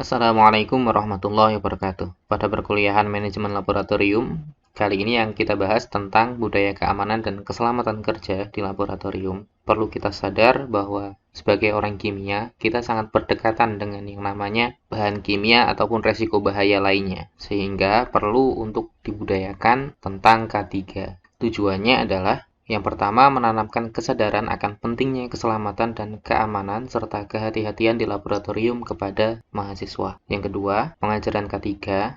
Assalamualaikum warahmatullahi wabarakatuh. Pada perkuliahan manajemen laboratorium, kali ini yang kita bahas tentang budaya keamanan dan keselamatan kerja di laboratorium. Perlu kita sadar bahwa sebagai orang kimia, kita sangat berdekatan dengan yang namanya bahan kimia ataupun resiko bahaya lainnya, sehingga perlu untuk dibudayakan tentang K3. Tujuannya adalah yang pertama, menanamkan kesadaran akan pentingnya keselamatan dan keamanan serta kehati-hatian di laboratorium kepada mahasiswa. Yang kedua, pengajaran K3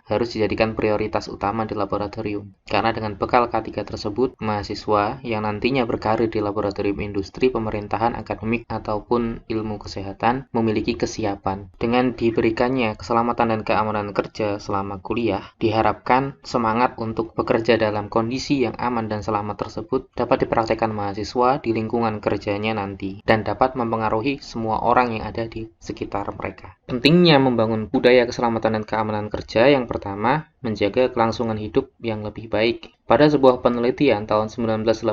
harus dijadikan prioritas utama di laboratorium. Karena dengan bekal K3 tersebut, mahasiswa yang nantinya berkarir di laboratorium industri, pemerintahan, akademik, ataupun ilmu kesehatan memiliki kesiapan. Dengan diberikannya keselamatan dan keamanan kerja selama kuliah, diharapkan semangat untuk bekerja dalam kondisi yang aman dan selamat tersebut dapat dipraktekkan mahasiswa di lingkungan kerjanya nanti dan dapat mempengaruhi semua orang yang ada di sekitar mereka. Pentingnya membangun budaya keselamatan dan keamanan kerja yang pertama, menjaga kelangsungan hidup yang lebih baik. Pada sebuah penelitian tahun 1981,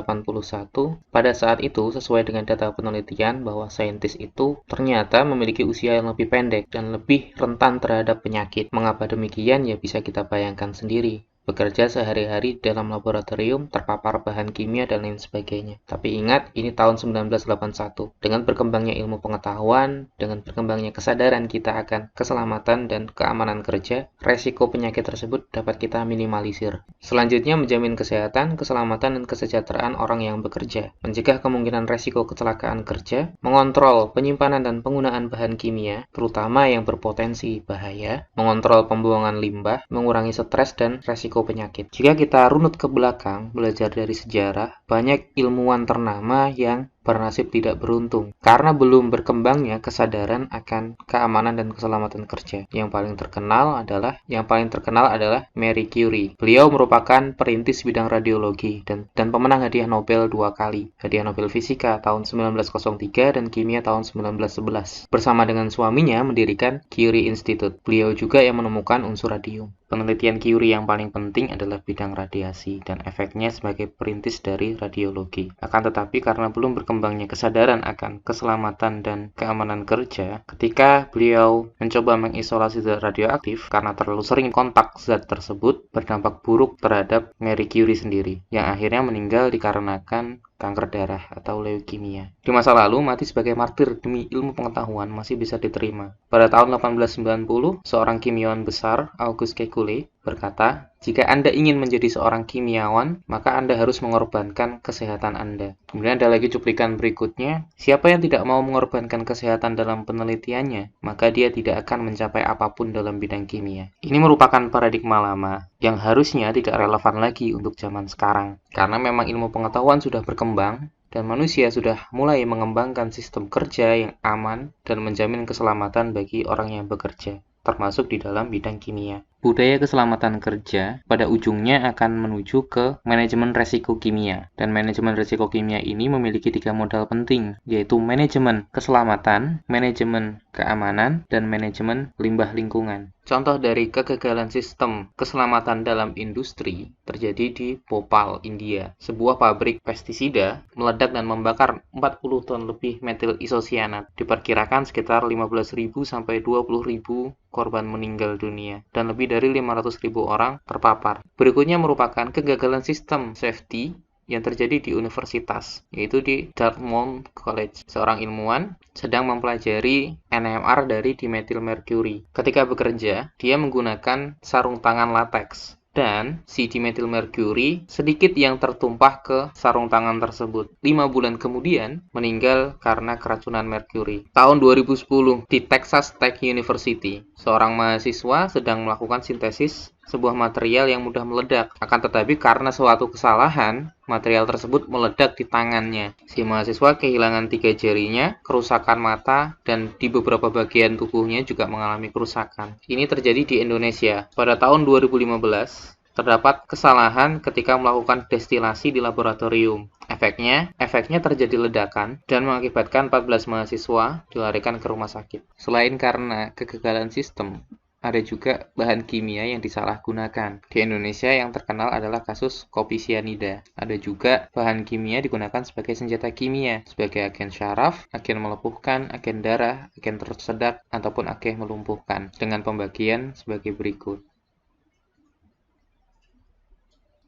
pada saat itu sesuai dengan data penelitian bahwa saintis itu ternyata memiliki usia yang lebih pendek dan lebih rentan terhadap penyakit. Mengapa demikian? Ya bisa kita bayangkan sendiri. Bekerja sehari-hari dalam laboratorium, terpapar bahan kimia, dan lain sebagainya. Tapi ingat, ini tahun 1981. Dengan berkembangnya ilmu pengetahuan, dengan berkembangnya kesadaran kita akan keselamatan dan keamanan kerja, resiko penyakit tersebut dapat kita minimalisir. Selanjutnya, menjamin kesehatan, keselamatan, dan kesejahteraan orang yang bekerja. Mencegah kemungkinan resiko kecelakaan kerja, mengontrol penyimpanan dan penggunaan bahan kimia, terutama yang berpotensi bahaya, mengontrol pembuangan limbah, mengurangi stres dan resiko penyakit. Jika kita runut ke belakang, belajar dari sejarah, banyak ilmuwan ternama yang bernasib tidak beruntung karena belum berkembangnya kesadaran akan keamanan dan keselamatan kerja. Yang paling terkenal adalah Marie Curie. Beliau merupakan perintis bidang radiologi dan pemenang hadiah Nobel 2 kali. Hadiah Nobel Fisika tahun 1903 dan Kimia tahun 1911. Bersama dengan suaminya mendirikan Curie Institute. Beliau juga yang menemukan unsur radium. Penelitian Curie yang paling penting adalah bidang radiasi dan efeknya sebagai perintis dari radiologi. Akan tetapi karena belum berkembangnya kesadaran akan keselamatan dan keamanan kerja, ketika beliau mencoba mengisolasi zat radioaktif karena terlalu sering kontak zat tersebut berdampak buruk terhadap Marie Curie sendiri, yang akhirnya meninggal dikarenakan kanker darah atau leukemia. Di masa lalu, mati sebagai martir demi ilmu pengetahuan masih bisa diterima. Pada tahun 1890, seorang kimiawan besar, Auguste Kekulé, berkata, "Jika Anda ingin menjadi seorang kimiawan, maka Anda harus mengorbankan kesehatan Anda." Kemudian ada lagi cuplikan berikutnya, "Siapa yang tidak mau mengorbankan kesehatan dalam penelitiannya, maka dia tidak akan mencapai apapun dalam bidang kimia." Ini merupakan paradigma lama yang harusnya tidak relevan lagi untuk zaman sekarang. Karena memang ilmu pengetahuan sudah berkembang, dan manusia sudah mulai mengembangkan sistem kerja yang aman dan menjamin keselamatan bagi orang yang bekerja, termasuk di dalam bidang kimia. Budaya keselamatan kerja pada ujungnya akan menuju ke manajemen resiko kimia. Dan manajemen resiko kimia ini memiliki 3 modal penting, yaitu manajemen keselamatan, manajemen keamanan, dan manajemen limbah lingkungan. Contoh dari kegagalan sistem keselamatan dalam industri terjadi di Bhopal, India. Sebuah pabrik pestisida meledak dan membakar 40 ton lebih metil isosianat. Diperkirakan sekitar 15.000 sampai 20.000 korban meninggal dunia dan lebih dari 500.000 orang terpapar. Berikutnya merupakan kegagalan sistem safety yang terjadi di universitas, yaitu di Dartmouth College. Seorang ilmuwan sedang mempelajari NMR dari dimetil merkuri. Ketika bekerja, dia menggunakan sarung tangan latex. Dan si dimetil merkuri sedikit yang tertumpah ke sarung tangan tersebut. 5 bulan kemudian meninggal karena keracunan merkuri. Tahun 2010 di Texas Tech University, seorang mahasiswa sedang melakukan sintesis sebuah material yang mudah meledak. Akan tetapi karena suatu kesalahan, material tersebut meledak di tangannya. Si mahasiswa kehilangan 3 jarinya, kerusakan mata, dan di beberapa bagian tubuhnya juga mengalami kerusakan. Ini terjadi di Indonesia. Pada tahun 2015, terdapat kesalahan ketika melakukan destilasi di laboratorium. Efeknya terjadi ledakan dan mengakibatkan 14 mahasiswa dilarikan ke rumah sakit. Selain karena kegagalan sistem, Ada juga bahan kimia yang disalahgunakan. Di Indonesia yang terkenal adalah kasus kopi sianida. Ada juga bahan kimia digunakan sebagai senjata kimia, sebagai agen syaraf, agen melepuhkan, agen darah, agen tersedak, ataupun agen melumpuhkan, dengan pembagian sebagai berikut.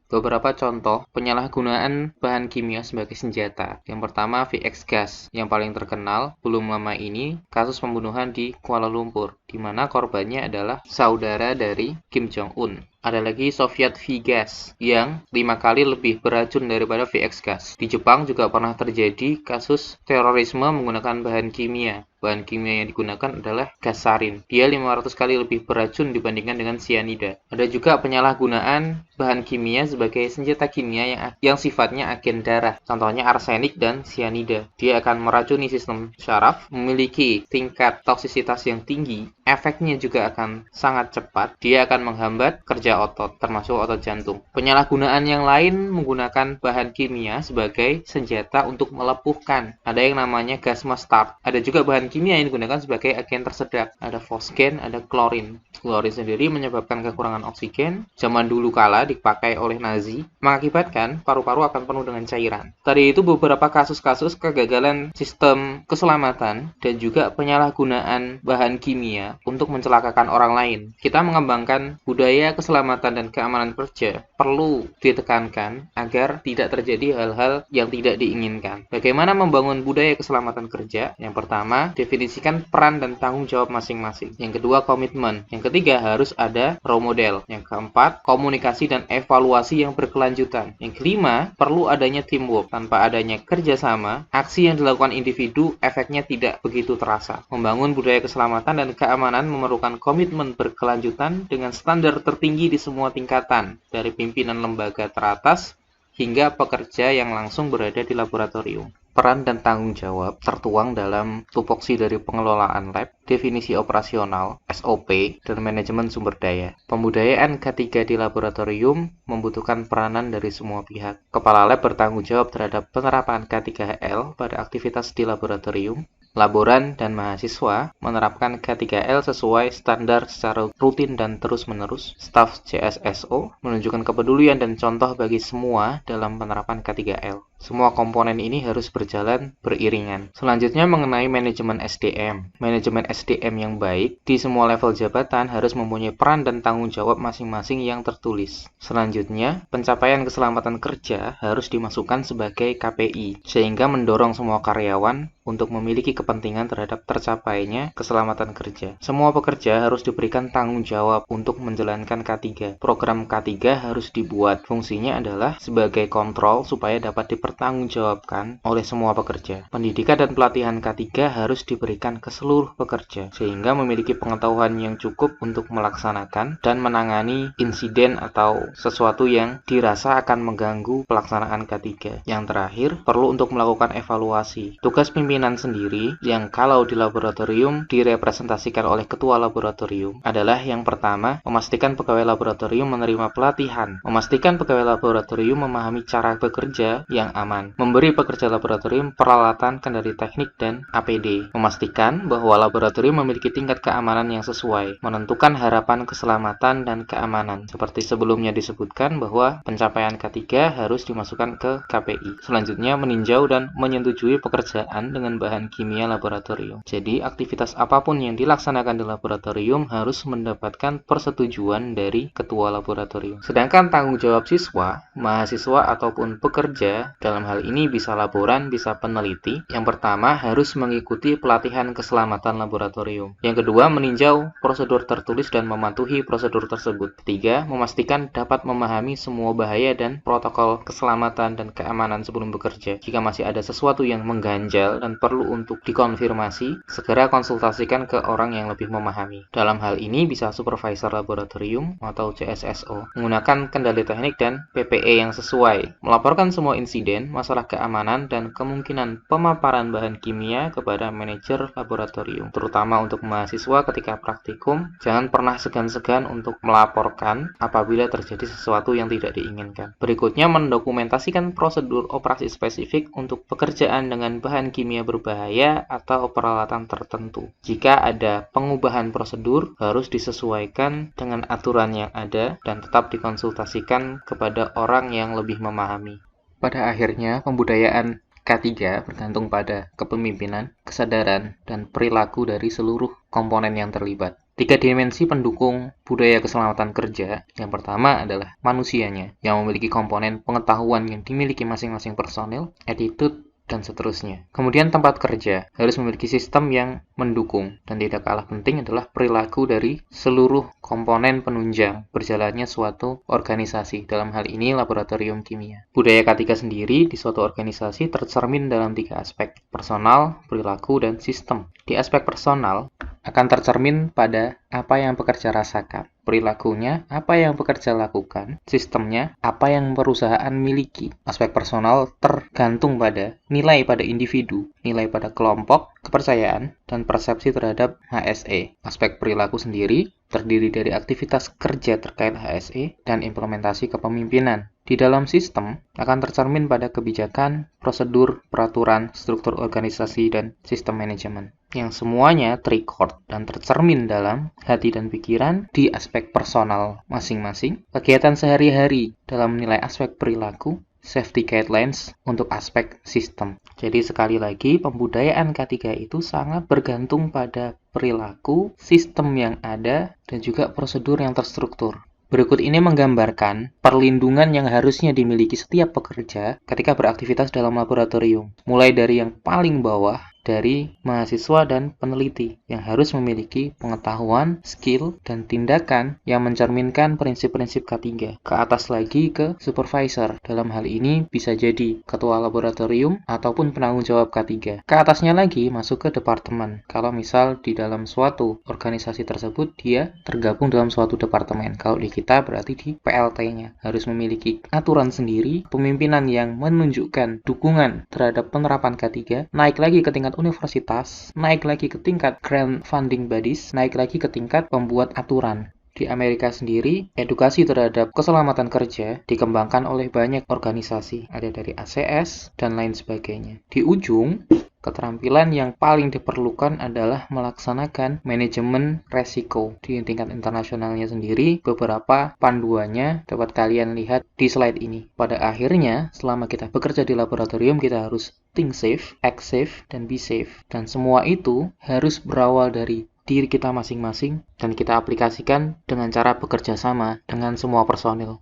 Beberapa contoh penyalahgunaan bahan kimia sebagai senjata. Yang pertama, VX gas. Yang paling terkenal belum lama ini kasus pembunuhan di Kuala Lumpur, di mana korbannya adalah saudara dari Kim Jong-un. Ada lagi Soviet V-gas yang 5 kali lebih beracun daripada VX gas. Di Jepang juga pernah terjadi kasus terorisme menggunakan bahan kimia. Bahan kimia yang digunakan adalah gas sarin. Dia 500 kali lebih beracun dibandingkan dengan sianida. Ada juga penyalahgunaan bahan kimia sebagai senjata kimia yang sifatnya agen darah. Contohnya arsenik dan sianida. Dia akan meracuni sistem syaraf, memiliki tingkat toksisitas yang tinggi, efeknya juga akan sangat cepat. Dia akan menghambat kerja otot, termasuk otot jantung. Penyalahgunaan yang lain menggunakan bahan kimia sebagai senjata untuk melepuhkan. Ada yang namanya gas mustard. Ada juga bahan kimia yang digunakan sebagai agen tersedak. Ada fosgen, ada klorin. Klorin sendiri menyebabkan kekurangan oksigen. Zaman dulu kala dipakai oleh Nazi, mengakibatkan paru-paru akan penuh dengan cairan. Tadi itu beberapa kasus-kasus kegagalan sistem keselamatan dan juga penyalahgunaan bahan kimia untuk mencelakakan orang lain. Kita mengembangkan budaya keselamatan dan keamanan kerja perlu ditekankan agar tidak terjadi hal-hal yang tidak diinginkan. Bagaimana membangun budaya keselamatan kerja? Yang pertama, definisikan peran dan tanggung jawab masing-masing. Yang kedua, komitmen. Yang ketiga, harus ada role model. Yang keempat, komunikasi dan evaluasi yang berkelanjutan. Yang kelima, perlu adanya teamwork. Tanpa adanya kerjasama, aksi yang dilakukan individu efeknya tidak begitu terasa. Membangun budaya keselamatan dan keamanan memerlukan komitmen berkelanjutan dengan standar tertinggi di semua tingkatan, dari pimpinan lembaga teratas hingga pekerja yang langsung berada di laboratorium. Peran dan tanggung jawab tertuang dalam tupoksi dari pengelolaan lab, definisi operasional, SOP, dan manajemen sumber daya. Pembudayaan K3 di laboratorium membutuhkan peranan dari semua pihak. Kepala lab bertanggung jawab terhadap penerapan K3L pada aktivitas di laboratorium. Laboran dan mahasiswa menerapkan K3L sesuai standar secara rutin dan terus-menerus. Staf CSSO menunjukkan kepedulian dan contoh bagi semua dalam penerapan K3L. Semua komponen ini harus berjalan beriringan. Selanjutnya mengenai manajemen SDM. Manajemen SDM yang baik di semua level jabatan harus mempunyai peran dan tanggung jawab masing-masing yang tertulis. Selanjutnya, pencapaian keselamatan kerja harus dimasukkan sebagai KPI, sehingga mendorong semua karyawan untuk memiliki kepentingan terhadap tercapainya keselamatan kerja. Semua pekerja harus diberikan tanggung jawab untuk menjalankan K3. Program K3 harus dibuat. Fungsinya adalah sebagai kontrol supaya dapat dipertanggungjawabkan oleh semua pekerja. Pendidikan dan pelatihan K3 harus diberikan ke seluruh pekerja, sehingga memiliki pengetahuan yang cukup untuk melaksanakan dan menangani insiden atau sesuatu yang dirasa akan mengganggu pelaksanaan K3. Yang terakhir, perlu untuk melakukan evaluasi. Tugas pimpinan sendiri yang kalau di laboratorium direpresentasikan oleh ketua laboratorium adalah yang pertama, memastikan pegawai laboratorium menerima pelatihan, memastikan pegawai laboratorium memahami cara bekerja yang aman, memberi pekerja laboratorium peralatan kendali teknik dan APD, memastikan bahwa laboratorium memiliki tingkat keamanan yang sesuai, menentukan harapan keselamatan dan keamanan. Seperti sebelumnya disebutkan bahwa pencapaian K3 harus dimasukkan ke KPI. Selanjutnya, meninjau dan menyetujui pekerjaan dengan bahan kimia laboratorium. Jadi, aktivitas apapun yang dilaksanakan di laboratorium harus mendapatkan persetujuan dari ketua laboratorium. Sedangkan tanggung jawab siswa, mahasiswa ataupun pekerja, dalam hal ini bisa laboran, bisa peneliti. Yang pertama, harus mengikuti pelatihan keselamatan laboratorium. Yang kedua, meninjau prosedur tertulis dan mematuhi prosedur tersebut. Ketiga, memastikan dapat memahami semua bahaya dan protokol keselamatan dan keamanan sebelum bekerja. Jika masih ada sesuatu yang mengganjal dan perlu untuk dikonfirmasi, segera konsultasikan ke orang yang lebih memahami. Dalam hal ini bisa supervisor laboratorium atau CSSO, menggunakan kendali teknik dan PPE yang sesuai, melaporkan semua insiden, masalah keamanan, dan kemungkinan pemaparan bahan kimia kepada manajer laboratorium. Terutama untuk mahasiswa ketika praktikum, jangan pernah segan-segan untuk melaporkan apabila terjadi sesuatu yang tidak diinginkan. Berikutnya, mendokumentasikan prosedur operasi spesifik untuk pekerjaan dengan bahan kimia berbahaya atau peralatan tertentu. Jika ada pengubahan prosedur, harus disesuaikan dengan aturan yang ada dan tetap dikonsultasikan kepada orang yang lebih memahami. Pada akhirnya, pembudayaan K3 bergantung pada kepemimpinan, kesadaran, dan perilaku dari seluruh komponen yang terlibat. 3 dimensi pendukung budaya keselamatan kerja. Yang pertama adalah manusianya, yang memiliki komponen pengetahuan yang dimiliki masing-masing personel, attitude, dan seterusnya. Kemudian tempat kerja harus memiliki sistem yang mendukung, dan tidak kalah penting adalah perilaku dari seluruh komponen penunjang berjalannya suatu organisasi, dalam hal ini laboratorium kimia. Budaya K3 sendiri di suatu organisasi tercermin dalam 3 aspek, personal, perilaku, dan sistem. Di aspek personal, akan tercermin pada apa yang pekerja rasakan, perilakunya, apa yang pekerja lakukan, sistemnya, apa yang perusahaan miliki. Aspek personal tergantung pada nilai pada individu, nilai pada kelompok, kepercayaan, dan persepsi terhadap HSE. Aspek perilaku sendiri terdiri dari aktivitas kerja terkait HSE dan implementasi kepemimpinan. Di dalam sistem akan tercermin pada kebijakan, prosedur, peraturan, struktur organisasi, dan sistem manajemen, yang semuanya terrecord dan tercermin dalam hati dan pikiran di aspek personal masing-masing, kegiatan sehari-hari dalam menilai aspek perilaku, safety guidelines untuk aspek sistem. Jadi sekali lagi, pembudayaan K3 itu sangat bergantung pada perilaku, sistem yang ada, dan juga prosedur yang terstruktur. Berikut ini menggambarkan perlindungan yang harusnya dimiliki setiap pekerja ketika beraktivitas dalam laboratorium. Mulai dari yang paling bawah, dari mahasiswa dan peneliti yang harus memiliki pengetahuan, skill, dan tindakan yang mencerminkan prinsip-prinsip K3. Ke atas lagi ke supervisor. Dalam hal ini bisa jadi ketua laboratorium ataupun penanggung jawab K3. Ke atasnya lagi masuk ke departemen. Kalau misal di dalam suatu organisasi tersebut dia tergabung dalam suatu departemen. Kalau di kita berarti di PLT-nya. Harus memiliki aturan sendiri, pemimpinan yang menunjukkan dukungan terhadap penerapan K3, naik lagi ke tingkat universitas, naik lagi ke tingkat grant funding bodies, naik lagi ke tingkat pembuat aturan. Di Amerika sendiri, edukasi terhadap keselamatan kerja dikembangkan oleh banyak organisasi, ada dari ACS dan lain sebagainya. Di ujung, keterampilan yang paling diperlukan adalah melaksanakan manajemen resiko. Di tingkat internasionalnya sendiri, beberapa panduannya dapat kalian lihat di slide ini. Pada akhirnya, selama kita bekerja di laboratorium, kita harus think safe, act safe, dan be safe. Dan semua itu harus berawal dari diri kita masing-masing dan kita aplikasikan dengan cara bekerja sama dengan semua personil.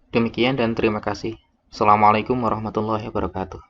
Demikian dan terima kasih. Assalamualaikum warahmatullahi wabarakatuh.